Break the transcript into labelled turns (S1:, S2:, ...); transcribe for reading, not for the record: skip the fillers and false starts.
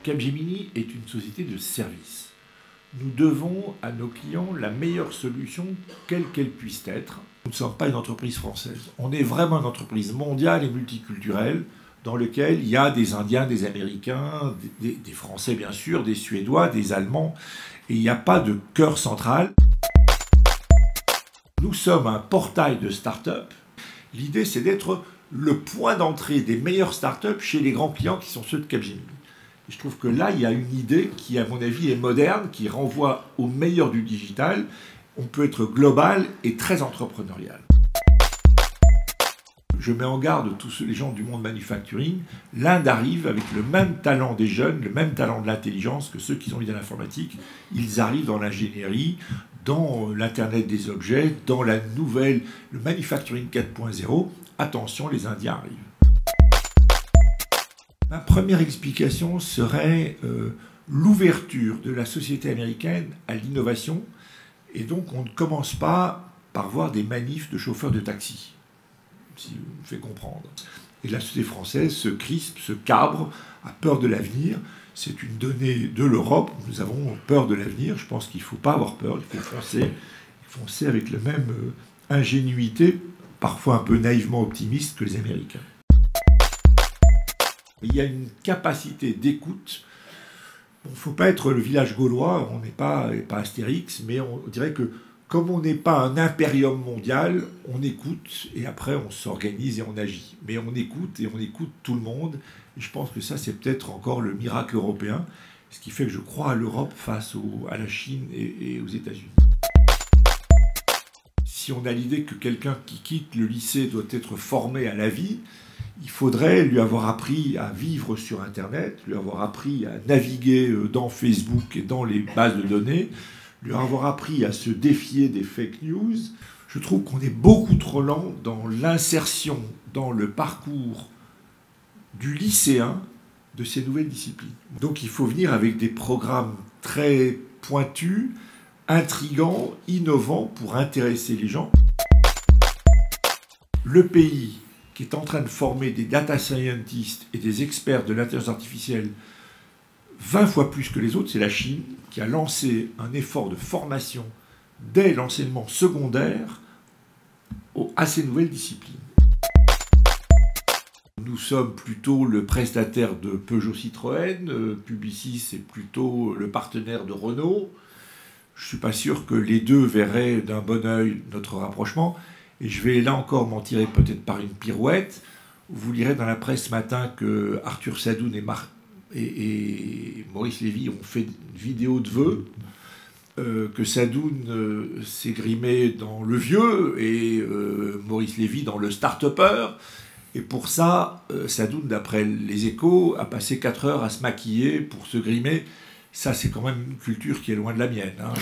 S1: Capgemini est une société de service. Nous devons à nos clients la meilleure solution, quelle qu'elle puisse être. Nous ne sommes pas une entreprise française. On est vraiment une entreprise mondiale et multiculturelle dans laquelle il y a des Indiens, des Américains, des Français bien sûr, des Suédois, des Allemands. Et il n'y a pas de cœur central. Nous sommes un portail de start-up. L'idée, c'est d'être le point d'entrée des meilleures start-up chez les grands clients qui sont ceux de Capgemini. Et je trouve que là, il y a une idée qui, à mon avis, est moderne, qui renvoie au meilleur du digital. On peut être global et très entrepreneurial. Je mets en garde tous les gens du monde manufacturing. L'Inde arrive avec le même talent des jeunes, le même talent de l'intelligence que ceux qui ont envie de l'informatique. Ils arrivent dans l'ingénierie, dans l'Internet des objets, dans le manufacturing 4.0. Attention, les Indiens arrivent. Ma première explication serait l'ouverture de la société américaine à l'innovation. Et donc, on ne commence pas par voir des manifs de chauffeurs de taxi, si vous me faites comprendre. Et la société française se crispe, se cabre, a peur de l'avenir. C'est une donnée de l'Europe. Nous avons peur de l'avenir. Je pense qu'il ne faut pas avoir peur. Il faut foncer avec la même ingénuité, parfois un peu naïvement optimiste que les Américains. Il y a une capacité d'écoute. Il ne faut pas être le village gaulois, on n'est pas Astérix, mais on dirait que comme on n'est pas un impérium mondial, on écoute et après on s'organise et on agit. Mais on écoute et on écoute tout le monde. Et je pense que ça, c'est peut-être encore le miracle européen, ce qui fait que je crois à l'Europe face à la Chine et aux États-Unis. Si on a l'idée que quelqu'un qui quitte le lycée doit être formé à la vie, il faudrait lui avoir appris à vivre sur Internet, lui avoir appris à naviguer dans Facebook et dans les bases de données, lui avoir appris à se défier des fake news. Je trouve qu'on est beaucoup trop lent dans l'insertion, dans le parcours du lycéen de ces nouvelles disciplines. Donc il faut venir avec des programmes très pointus, intrigants, innovants pour intéresser les gens. Le pays qui est en train de former des data scientists et des experts de l'intelligence artificielle 20 fois plus que les autres, c'est la Chine, qui a lancé un effort de formation dès l'enseignement secondaire à ces nouvelles disciplines. Nous sommes plutôt le prestataire de Peugeot Citroën, Publicis c'est plutôt le partenaire de Renault. Je ne suis pas sûr que les deux verraient d'un bon œil notre rapprochement. Et je vais là encore m'en tirer peut-être par une pirouette. Vous lirez dans la presse ce matin que Arthur Sadoun et Maurice Lévy ont fait une vidéo de vœux, que Sadoun s'est grimé dans le vieux et Maurice Lévy dans le start-upper. Et pour ça, Sadoun, d'après les Échos, a passé 4 heures à se maquiller pour se grimer. Ça, c'est quand même une culture qui est loin de la mienne. Hein.